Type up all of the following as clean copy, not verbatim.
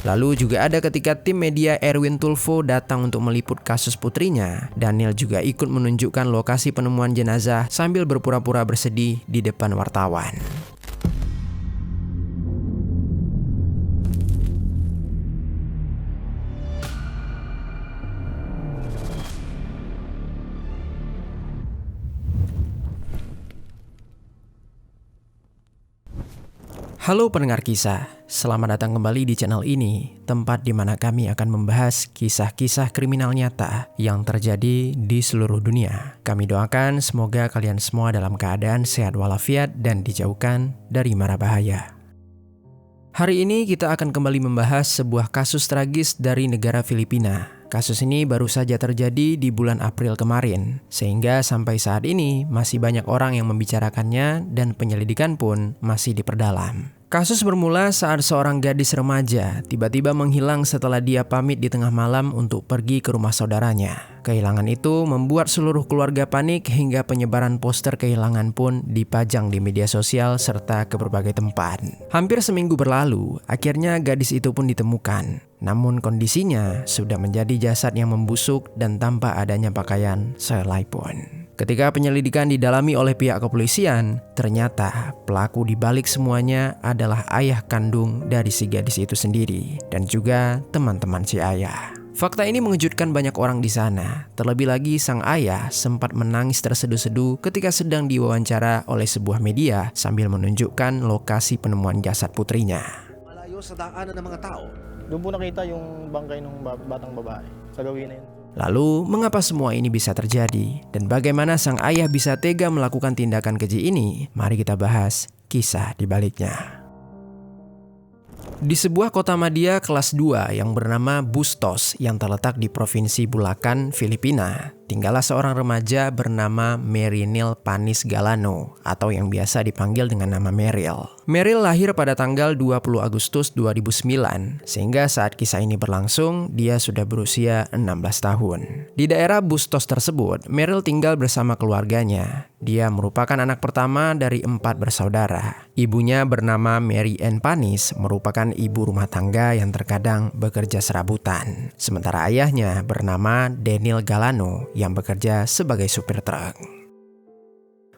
Lalu juga ada ketika tim media Erwin Tulfo datang untuk meliput kasus putrinya, Daniel juga ikut menunjukkan lokasi penemuan jenazah sambil berpura-pura bersedih di depan wartawan. Halo pendengar kisah, selamat datang kembali di channel ini, tempat di mana kami akan membahas kisah-kisah kriminal nyata yang terjadi di seluruh dunia. Kami doakan semoga kalian semua dalam keadaan sehat walafiat dan dijauhkan dari mara bahaya. Hari ini kita akan kembali membahas sebuah kasus tragis dari negara Filipina. Kasus ini baru saja terjadi di bulan April kemarin, sehingga sampai saat ini masih banyak orang yang membicarakannya dan penyelidikan pun masih diperdalam. Kasus bermula saat seorang gadis remaja tiba-tiba menghilang setelah dia pamit di tengah malam untuk pergi ke rumah saudaranya. Kehilangan itu membuat seluruh keluarga panik hingga penyebaran poster kehilangan pun dipajang di media sosial serta ke berbagai tempat. Hampir seminggu berlalu, akhirnya gadis itu pun ditemukan. Namun kondisinya sudah menjadi jasad yang membusuk dan tanpa adanya pakaian sehelai pun. Ketika penyelidikan didalami oleh pihak kepolisian, ternyata pelaku di balik semuanya adalah ayah kandung dari si gadis itu sendiri dan juga teman-teman si ayah. Fakta ini mengejutkan banyak orang di sana. Terlebih lagi sang ayah sempat menangis terseduh-seduh ketika sedang diwawancara oleh sebuah media sambil menunjukkan lokasi penemuan jasad putrinya. Malayo sa daanan ng mga tao. Doon po nakita yung bangkay ng batang babae sa gawin na yun. Lalu, mengapa semua ini bisa terjadi? Dan bagaimana sang ayah bisa tega melakukan tindakan keji ini? Mari kita bahas kisah di baliknya. Di sebuah kota madya kelas 2 yang bernama Bustos yang terletak di Provinsi Bulacan, Filipina, tinggallah seorang remaja bernama Meryl Panis Galano atau yang biasa dipanggil dengan nama Meryl. Meryl lahir pada tanggal 20 Agustus 2009, sehingga saat kisah ini berlangsung, dia sudah berusia 16 tahun. Di daerah Bustos tersebut, Meryl tinggal bersama keluarganya. Dia merupakan anak pertama dari 4 bersaudara. Ibunya bernama Mary Ann Panis, merupakan ibu rumah tangga yang terkadang bekerja serabutan. Sementara ayahnya bernama Daniel Galano yang bekerja sebagai supir truk.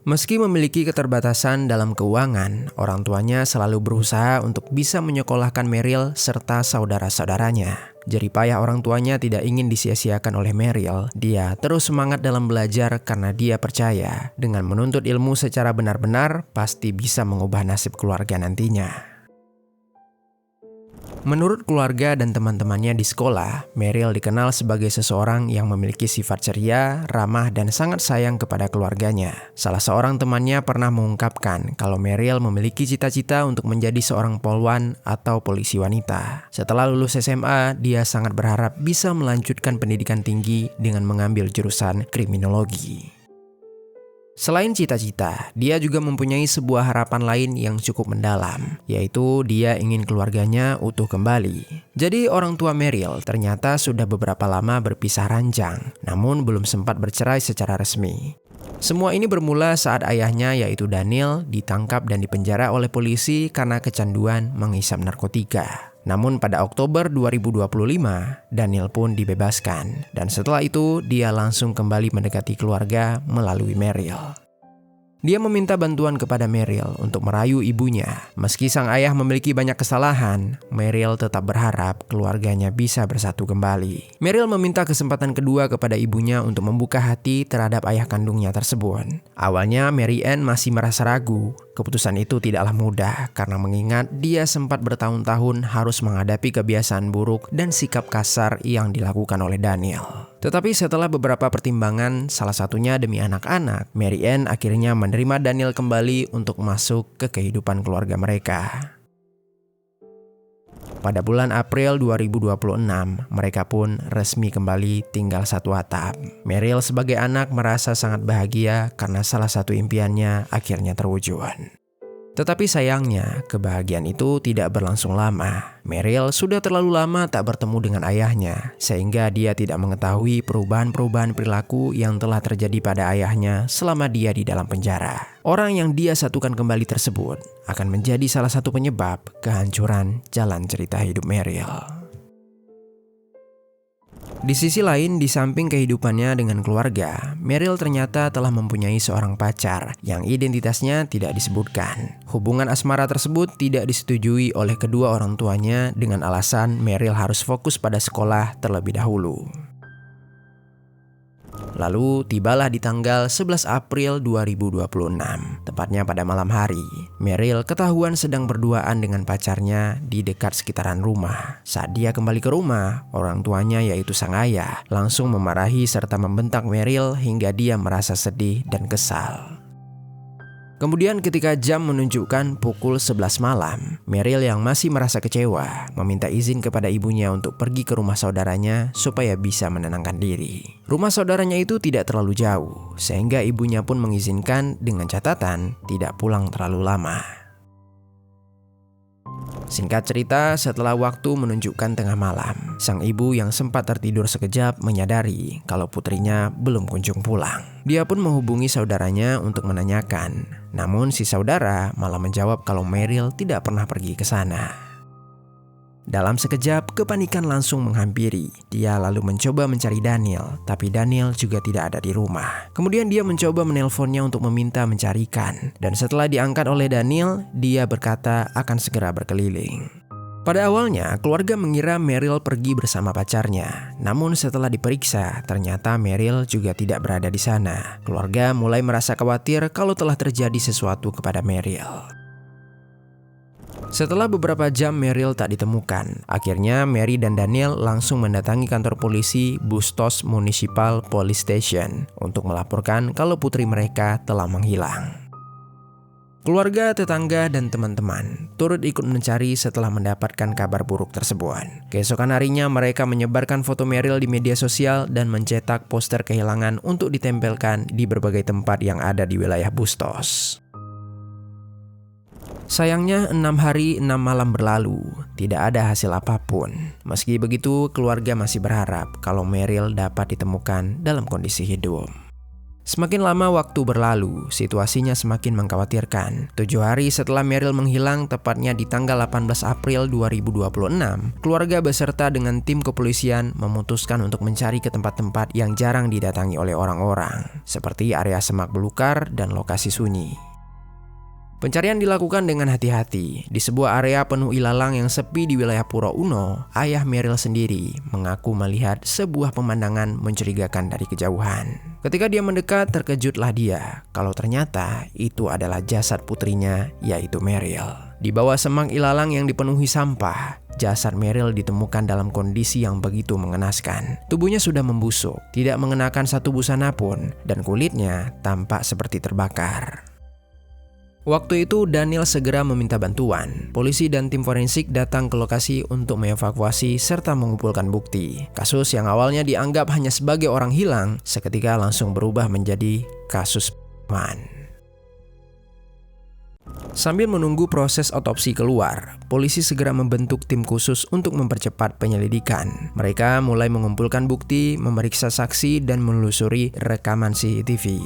Meski memiliki keterbatasan dalam keuangan, orang tuanya selalu berusaha untuk bisa menyekolahkan Meryl serta saudara-saudaranya. Jeripayah orang tuanya tidak ingin disia-siakan oleh Meryl. Dia terus semangat dalam belajar karena dia percaya dengan menuntut ilmu secara benar-benar pasti bisa mengubah nasib keluarga nantinya. Menurut keluarga dan teman-temannya di sekolah, Meryl dikenal sebagai seseorang yang memiliki sifat ceria, ramah, dan sangat sayang kepada keluarganya. Salah seorang temannya pernah mengungkapkan kalau Meryl memiliki cita-cita untuk menjadi seorang polwan atau polisi wanita. Setelah lulus SMA, dia sangat berharap bisa melanjutkan pendidikan tinggi dengan mengambil jurusan kriminologi. Selain cita-cita, dia juga mempunyai sebuah harapan lain yang cukup mendalam, yaitu dia ingin keluarganya utuh kembali. Jadi orang tua Meryl ternyata sudah beberapa lama berpisah ranjang, namun belum sempat bercerai secara resmi. Semua ini bermula saat ayahnya yaitu Daniel ditangkap dan dipenjara oleh polisi karena kecanduan menghisap narkotika. Namun pada Oktober 2025, Daniel pun dibebaskan. Dan setelah itu, dia langsung kembali mendekati keluarga melalui Meryl. Dia meminta bantuan kepada Meryl untuk merayu ibunya. Meski sang ayah memiliki banyak kesalahan, Meryl tetap berharap keluarganya bisa bersatu kembali. Meryl meminta kesempatan kedua kepada ibunya untuk membuka hati terhadap ayah kandungnya tersebut. Awalnya Mary Ann masih merasa ragu. Keputusan itu tidaklah mudah karena mengingat dia sempat bertahun-tahun harus menghadapi kebiasaan buruk dan sikap kasar yang dilakukan oleh Daniel. Tetapi setelah beberapa pertimbangan, salah satunya demi anak-anak, Mary Ann akhirnya menerima Daniel kembali untuk masuk ke kehidupan keluarga mereka. Pada bulan April 2026, mereka pun resmi kembali tinggal satu atap. Meryl sebagai anak merasa sangat bahagia karena salah satu impiannya akhirnya terwujud. Tetapi sayangnya, kebahagiaan itu tidak berlangsung lama. Meryl sudah terlalu lama tak bertemu dengan ayahnya, sehingga dia tidak mengetahui perubahan-perubahan perilaku yang telah terjadi pada ayahnya selama dia di dalam penjara. Orang yang dia satukan kembali tersebut akan menjadi salah satu penyebab kehancuran jalan cerita hidup Meryl. Di sisi lain, di samping kehidupannya dengan keluarga, Meryl ternyata telah mempunyai seorang pacar yang identitasnya tidak disebutkan. Hubungan asmara tersebut tidak disetujui oleh kedua orang tuanya dengan alasan Meryl harus fokus pada sekolah terlebih dahulu. Lalu tibalah di tanggal 11 April 2026, tepatnya pada malam hari. Meryl ketahuan sedang berduaan dengan pacarnya di dekat sekitaran rumah. Saat dia kembali ke rumah, orang tuanya yaitu sang ayah langsung memarahi serta membentak Meryl hingga dia merasa sedih dan kesal. Kemudian ketika jam menunjukkan pukul 11 malam, Meryl yang masih merasa kecewa meminta izin kepada ibunya untuk pergi ke rumah saudaranya supaya bisa menenangkan diri. Rumah saudaranya itu tidak terlalu jauh, sehingga ibunya pun mengizinkan dengan catatan tidak pulang terlalu lama. Singkat cerita, setelah waktu menunjukkan tengah malam, sang ibu yang sempat tertidur sekejap menyadari kalau putrinya belum kunjung pulang. Dia pun menghubungi saudaranya untuk menanyakan, namun si saudara malah menjawab kalau Meryl tidak pernah pergi ke sana. Dalam sekejap, kepanikan langsung menghampiri. Dia lalu mencoba mencari Daniel, tapi Daniel juga tidak ada di rumah. Kemudian dia mencoba menelponnya untuk meminta mencarikan. Dan setelah diangkat oleh Daniel, dia berkata akan segera berkeliling. Pada awalnya, keluarga mengira Meryl pergi bersama pacarnya. Namun setelah diperiksa, ternyata Meryl juga tidak berada di sana. Keluarga mulai merasa khawatir kalau telah terjadi sesuatu kepada Meryl. Setelah beberapa jam Meryl tak ditemukan, akhirnya Mary dan Daniel langsung mendatangi kantor polisi Bustos Municipal Police Station untuk melaporkan kalau putri mereka telah menghilang. Keluarga, tetangga, dan teman-teman turut ikut mencari setelah mendapatkan kabar buruk tersebut. Keesokan harinya mereka menyebarkan foto Meryl di media sosial dan mencetak poster kehilangan untuk ditempelkan di berbagai tempat yang ada di wilayah Bustos. Sayangnya 6 hari 6 malam berlalu, tidak ada hasil apapun. Meski begitu, keluarga masih berharap kalau Meryl dapat ditemukan dalam kondisi hidup. Semakin lama waktu berlalu, situasinya semakin mengkhawatirkan. 7 hari setelah Meryl menghilang, tepatnya di tanggal 18 April 2026, keluarga beserta dengan tim kepolisian memutuskan untuk mencari ke tempat-tempat yang jarang didatangi oleh orang-orang, seperti area semak belukar dan lokasi sunyi. Pencarian dilakukan dengan hati-hati. Di sebuah area penuh ilalang yang sepi di wilayah Pura Uno, ayah Meryl sendiri mengaku melihat sebuah pemandangan mencurigakan dari kejauhan. Ketika dia mendekat, terkejutlah dia kalau ternyata itu adalah jasad putrinya, yaitu Meryl. Di bawah semak ilalang yang dipenuhi sampah, jasad Meryl ditemukan dalam kondisi yang begitu mengenaskan. Tubuhnya sudah membusuk, tidak mengenakan satu busana pun, dan kulitnya tampak seperti terbakar. Waktu itu Daniel segera meminta bantuan. Polisi dan tim forensik datang ke lokasi untuk mengevakuasi serta mengumpulkan bukti. Kasus yang awalnya dianggap hanya sebagai orang hilang, seketika langsung berubah menjadi kasus pembunuhan. Sambil menunggu proses otopsi keluar, polisi segera membentuk tim khusus untuk mempercepat penyelidikan. Mereka mulai mengumpulkan bukti, memeriksa saksi, dan menelusuri rekaman CCTV.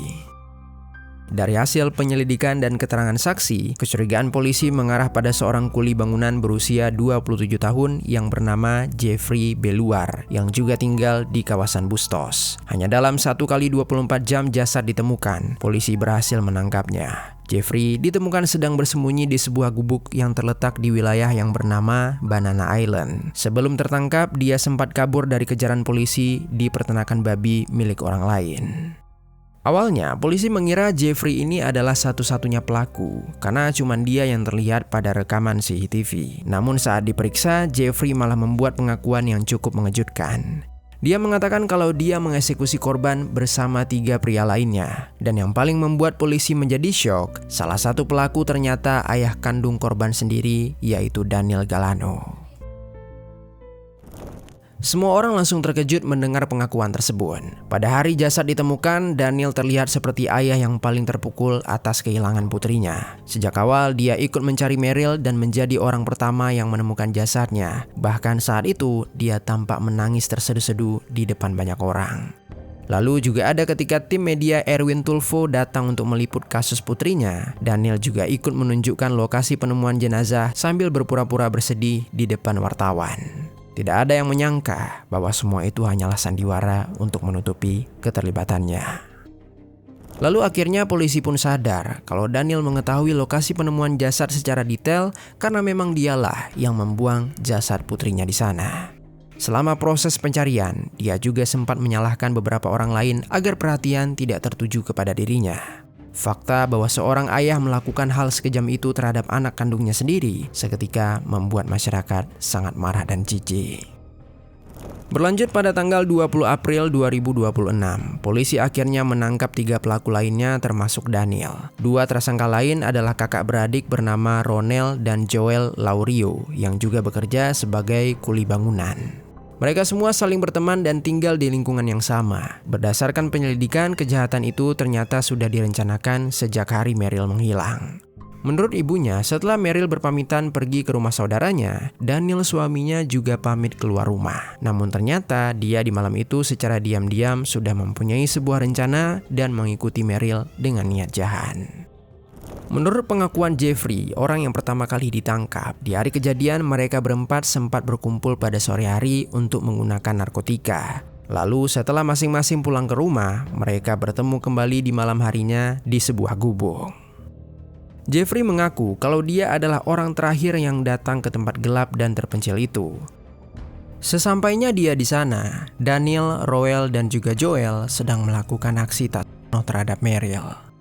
Dari hasil penyelidikan dan keterangan saksi, kecurigaan polisi mengarah pada seorang kuli bangunan berusia 27 tahun yang bernama Jeffrey Beluar yang juga tinggal di kawasan Bustos. Hanya dalam 1 kali 24 jam jasad ditemukan, polisi berhasil menangkapnya. Jeffrey ditemukan sedang bersembunyi di sebuah gubuk yang terletak di wilayah yang bernama Banana Island. Sebelum tertangkap, dia sempat kabur dari kejaran polisi di peternakan babi milik orang lain. Awalnya, polisi mengira Jeffrey ini adalah satu-satunya pelaku karena cuma dia yang terlihat pada rekaman CCTV. Namun saat diperiksa, Jeffrey malah membuat pengakuan yang cukup mengejutkan. Dia mengatakan kalau dia mengeksekusi korban bersama 3 pria lainnya. Dan yang paling membuat polisi menjadi syok, salah satu pelaku ternyata ayah kandung korban sendiri, yaitu Daniel Galano. Semua orang langsung terkejut mendengar pengakuan tersebut. Pada hari jasad ditemukan, Daniel terlihat seperti ayah yang paling terpukul atas kehilangan putrinya. Sejak awal, dia ikut mencari Meryl dan menjadi orang pertama yang menemukan jasadnya. Bahkan saat itu, dia tampak menangis terseduh-seduh di depan banyak orang. Lalu juga ada ketika tim media Erwin Tulfo datang untuk meliput kasus putrinya, Daniel juga ikut menunjukkan lokasi penemuan jenazah sambil berpura-pura bersedih di depan wartawan. Tidak ada yang menyangka bahwa semua itu hanyalah sandiwara untuk menutupi keterlibatannya. Lalu akhirnya polisi pun sadar kalau Daniel mengetahui lokasi penemuan jasad secara detail karena memang dialah yang membuang jasad putrinya di sana. Selama proses pencarian, dia juga sempat menyalahkan beberapa orang lain agar perhatian tidak tertuju kepada dirinya. Fakta bahwa seorang ayah melakukan hal sekejam itu terhadap anak kandungnya sendiri seketika membuat masyarakat sangat marah dan jijik. Berlanjut pada tanggal 20 April 2026, polisi akhirnya menangkap 3 pelaku lainnya termasuk Daniel. 2 tersangka lain adalah kakak beradik bernama Ronel dan Joel Laurio yang juga bekerja sebagai kuli bangunan. Mereka semua saling berteman dan tinggal di lingkungan yang sama. Berdasarkan penyelidikan, kejahatan itu ternyata sudah direncanakan sejak hari Meryl menghilang. Menurut ibunya, setelah Meryl berpamitan pergi ke rumah saudaranya, Daniel suaminya juga pamit keluar rumah. Namun ternyata dia di malam itu secara diam-diam sudah mempunyai sebuah rencana dan mengikuti Meryl dengan niat jahat. Menurut pengakuan Jeffrey, orang yang pertama kali ditangkap, di hari kejadian mereka berempat sempat berkumpul pada sore hari untuk menggunakan narkotika. Lalu setelah masing-masing pulang ke rumah, mereka bertemu kembali di malam harinya di sebuah gubuk. Jeffrey mengaku kalau dia adalah orang terakhir yang datang ke tempat gelap dan terpencil itu. Sesampainya dia di sana, Daniel, Roel, dan juga Joel sedang melakukan aksi tak senonoh terhadap Meryl.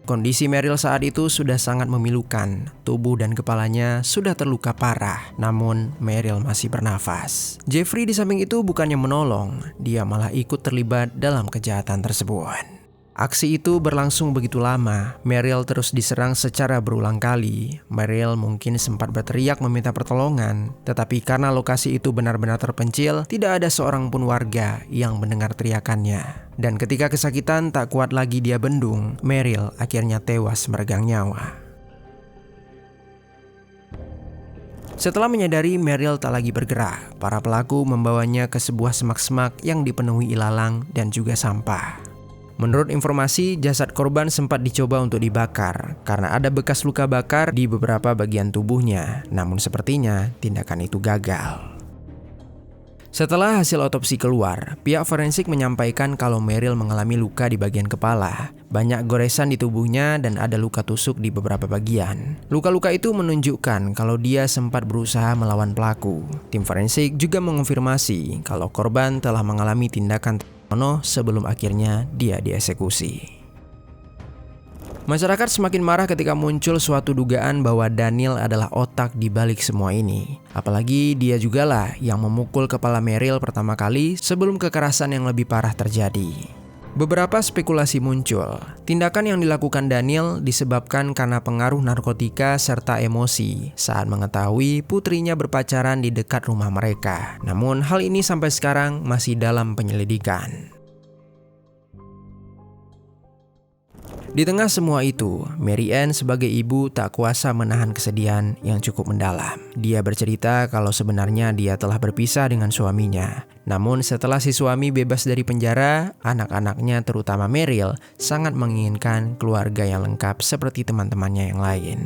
Kondisi Meryl saat itu sudah sangat memilukan, tubuh dan kepalanya sudah terluka parah, namun Meryl masih bernafas. Jeffrey di samping itu bukannya menolong, dia malah ikut terlibat dalam kejahatan tersebut. Aksi itu berlangsung begitu lama, Meryl terus diserang secara berulang kali. Meryl mungkin sempat berteriak meminta pertolongan, tetapi karena lokasi itu benar-benar terpencil, tidak ada seorang pun warga yang mendengar teriakannya. Dan ketika kesakitan tak kuat lagi dia bendung, Meryl akhirnya tewas meregang nyawa. Setelah menyadari Meryl tak lagi bergerak, para pelaku membawanya ke sebuah semak-semak yang dipenuhi ilalang dan juga sampah. Menurut informasi, jasad korban sempat dicoba untuk dibakar karena ada bekas luka bakar di beberapa bagian tubuhnya, namun sepertinya tindakan itu gagal. Setelah hasil otopsi keluar, pihak forensik menyampaikan kalau Meryl mengalami luka di bagian kepala, banyak goresan di tubuhnya dan ada luka tusuk di beberapa bagian. Luka-luka itu menunjukkan kalau dia sempat berusaha melawan pelaku. Tim forensik juga mengonfirmasi kalau korban telah mengalami tindakan sebelum akhirnya dia dieksekusi. Masyarakat semakin marah ketika muncul suatu dugaan bahwa Daniel adalah otak di balik semua ini. Apalagi dia jugalah yang memukul kepala Meryl pertama kali sebelum kekerasan yang lebih parah terjadi. Beberapa spekulasi muncul. Tindakan yang dilakukan Daniel disebabkan karena pengaruh narkotika serta emosi saat mengetahui putrinya berpacaran di dekat rumah mereka. Namun hal ini sampai sekarang masih dalam penyelidikan. Di tengah semua itu, Mary Ann sebagai ibu tak kuasa menahan kesedihan yang cukup mendalam. Dia bercerita kalau sebenarnya dia telah berpisah dengan suaminya. Namun setelah si suami bebas dari penjara, anak-anaknya terutama Meryl sangat menginginkan keluarga yang lengkap seperti teman-temannya yang lain.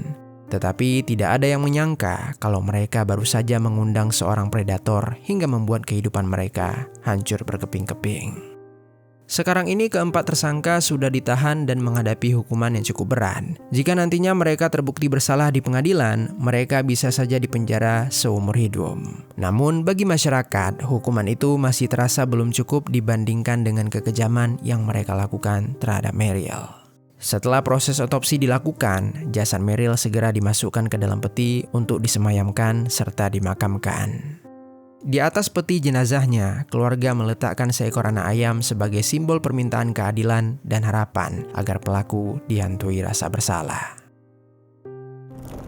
Tetapi tidak ada yang menyangka kalau mereka baru saja mengundang seorang predator hingga membuat kehidupan mereka hancur berkeping-keping. Sekarang ini keempat tersangka sudah ditahan dan menghadapi hukuman yang cukup berat. Jika nantinya mereka terbukti bersalah di pengadilan, mereka bisa saja dipenjara seumur hidup. Namun bagi masyarakat, hukuman itu masih terasa belum cukup dibandingkan dengan kekejaman yang mereka lakukan terhadap Meryl. Setelah proses otopsi dilakukan, jasad Meryl segera dimasukkan ke dalam peti untuk disemayamkan serta dimakamkan. Di atas peti jenazahnya, keluarga meletakkan seekor anak ayam sebagai simbol permintaan keadilan dan harapan agar pelaku dihantui rasa bersalah.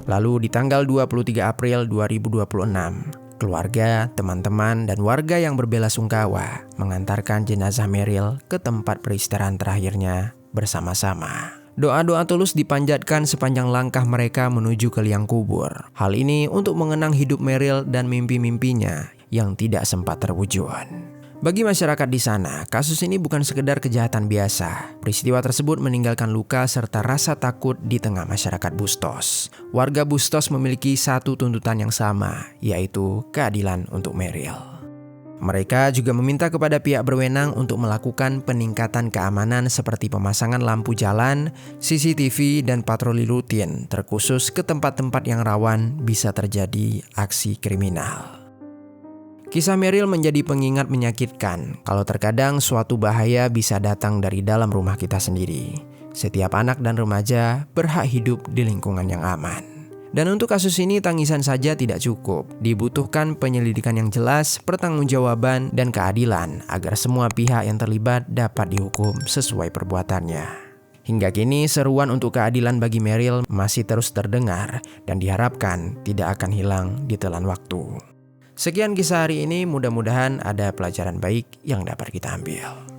Lalu di tanggal 23 April 2026, keluarga, teman-teman, dan warga yang berbelasungkawa mengantarkan jenazah Meryl ke tempat peristirahatan terakhirnya bersama-sama. Doa-doa tulus dipanjatkan sepanjang langkah mereka menuju ke liang kubur. Hal ini untuk mengenang hidup Meryl dan mimpi-mimpinya yang tidak sempat terwujud. Bagi masyarakat di sana, kasus ini bukan sekedar kejahatan biasa. Peristiwa tersebut meninggalkan luka serta rasa takut di tengah masyarakat Bustos. Warga Bustos memiliki satu tuntutan yang sama, yaitu keadilan untuk Meryl. Mereka juga meminta kepada pihak berwenang untuk melakukan peningkatan keamanan seperti pemasangan lampu jalan, CCTV, dan patroli rutin, terkhusus ke tempat-tempat yang rawan bisa terjadi aksi kriminal. Kisah Meryl menjadi pengingat menyakitkan kalau terkadang suatu bahaya bisa datang dari dalam rumah kita sendiri. Setiap anak dan remaja berhak hidup di lingkungan yang aman. Dan untuk kasus ini tangisan saja tidak cukup. Dibutuhkan penyelidikan yang jelas, pertanggungjawaban, dan keadilan agar semua pihak yang terlibat dapat dihukum sesuai perbuatannya. Hingga kini seruan untuk keadilan bagi Meryl masih terus terdengar dan diharapkan tidak akan hilang ditelan waktu. Sekian kisah hari ini, mudah-mudahan ada pelajaran baik yang dapat kita ambil.